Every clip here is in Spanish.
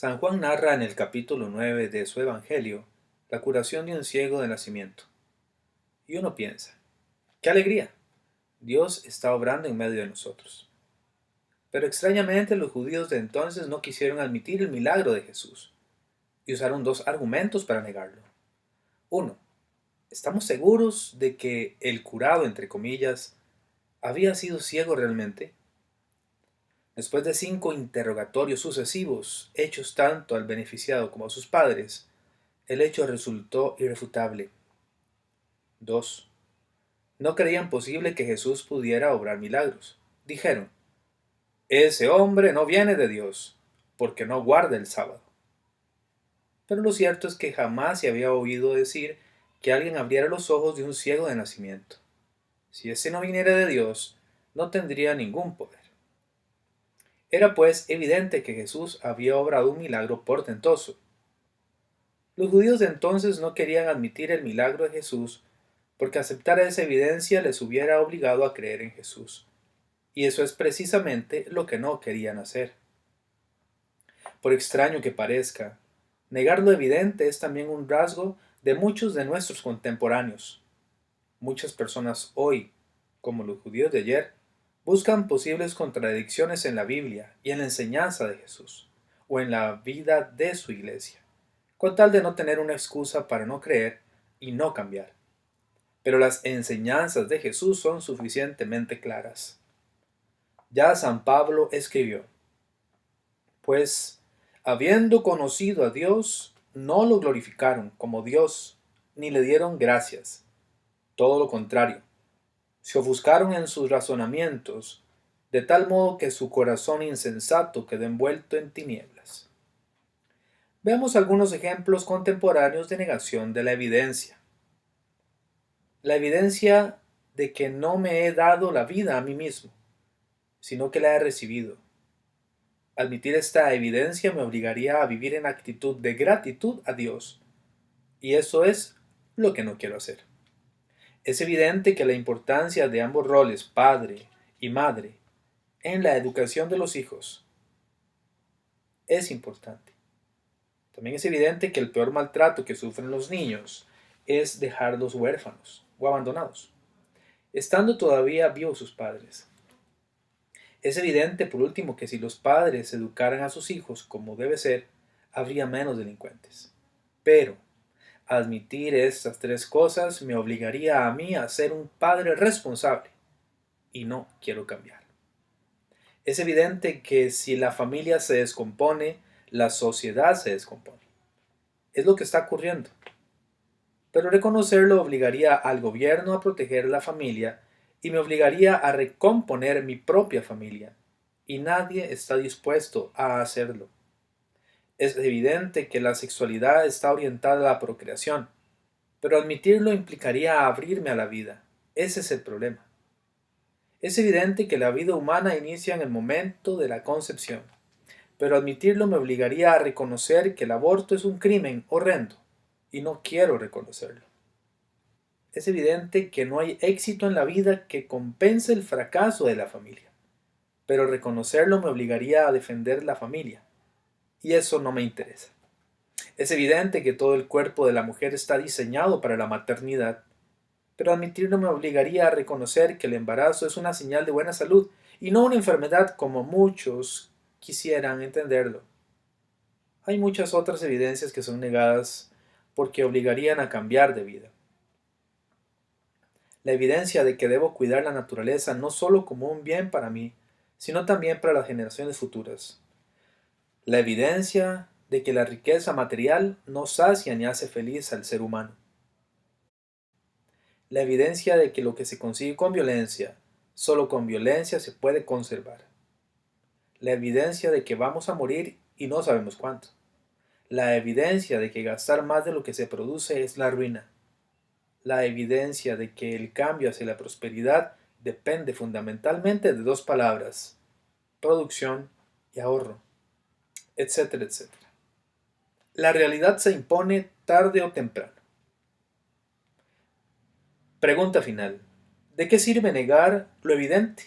San Juan narra en el capítulo 9 de su Evangelio la curación de un ciego de nacimiento. Y uno piensa, ¡qué alegría! Dios está obrando en medio de nosotros. Pero extrañamente los judíos de entonces no quisieron admitir el milagro de Jesús y usaron dos argumentos para negarlo. Uno, ¿estamos seguros de que el curado, entre comillas, había sido ciego realmente? Después de 5 interrogatorios sucesivos, hechos tanto al beneficiado como a sus padres, el hecho resultó irrefutable. 2. No creían posible que Jesús pudiera obrar milagros. Dijeron, ese hombre no viene de Dios, porque no guarda el sábado. Pero lo cierto es que jamás se había oído decir que alguien abriera los ojos de un ciego de nacimiento. Si ese no viniera de Dios, no tendría ningún poder. Era pues evidente que Jesús había obrado un milagro portentoso. Los judíos de entonces no querían admitir el milagro de Jesús porque aceptar esa evidencia les hubiera obligado a creer en Jesús. Y eso es precisamente lo que no querían hacer. Por extraño que parezca, negar lo evidente es también un rasgo de muchos de nuestros contemporáneos. Muchas personas hoy, como los judíos de ayer, buscan posibles contradicciones en la Biblia y en la enseñanza de Jesús, o en la vida de su iglesia, con tal de no tener una excusa para no creer y no cambiar. Pero las enseñanzas de Jesús son suficientemente claras. Ya San Pablo escribió, pues, habiendo conocido a Dios, no lo glorificaron como Dios, ni le dieron gracias. Todo lo contrario, se ofuscaron en sus razonamientos, de tal modo que su corazón insensato quedó envuelto en tinieblas. Veamos algunos ejemplos contemporáneos de negación de la evidencia. La evidencia de que no me he dado la vida a mí mismo, sino que la he recibido. Admitir esta evidencia me obligaría a vivir en actitud de gratitud a Dios, y eso es lo que no quiero hacer. Es evidente que la importancia de ambos roles, padre y madre, en la educación de los hijos es importante. También es evidente que el peor maltrato que sufren los niños es dejarlos huérfanos o abandonados, estando todavía vivos sus padres. Es evidente, por último, que si los padres educaran a sus hijos como debe ser, habría menos delincuentes. Pero admitir estas tres cosas me obligaría a mí a ser un padre responsable, y no quiero cambiar. Es evidente que si la familia se descompone, la sociedad se descompone. Es lo que está ocurriendo. Pero reconocerlo obligaría al gobierno a proteger la familia y me obligaría a recomponer mi propia familia, y nadie está dispuesto a hacerlo. Es evidente que la sexualidad está orientada a la procreación, pero admitirlo implicaría abrirme a la vida. Ese es el problema. Es evidente que la vida humana inicia en el momento de la concepción, pero admitirlo me obligaría a reconocer que el aborto es un crimen horrendo, y no quiero reconocerlo. Es evidente que no hay éxito en la vida que compense el fracaso de la familia, pero reconocerlo me obligaría a defender la familia, y eso no me interesa. Es evidente que todo el cuerpo de la mujer está diseñado para la maternidad, pero admitirlo me obligaría a reconocer que el embarazo es una señal de buena salud y no una enfermedad como muchos quisieran entenderlo. Hay muchas otras evidencias que son negadas porque obligarían a cambiar de vida. La evidencia de que debo cuidar la naturaleza no solo como un bien para mí, sino también para las generaciones futuras. La evidencia de que la riqueza material no sacia ni hace feliz al ser humano. La evidencia de que lo que se consigue con violencia, solo con violencia se puede conservar. La evidencia de que vamos a morir y no sabemos cuánto. La evidencia de que gastar más de lo que se produce es la ruina. La evidencia de que el cambio hacia la prosperidad depende fundamentalmente de dos palabras: producción y ahorro, etcétera, etcétera. La realidad se impone tarde o temprano. Pregunta final. ¿De qué sirve negar lo evidente?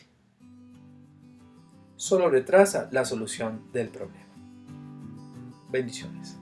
Solo retrasa la solución del problema. Bendiciones.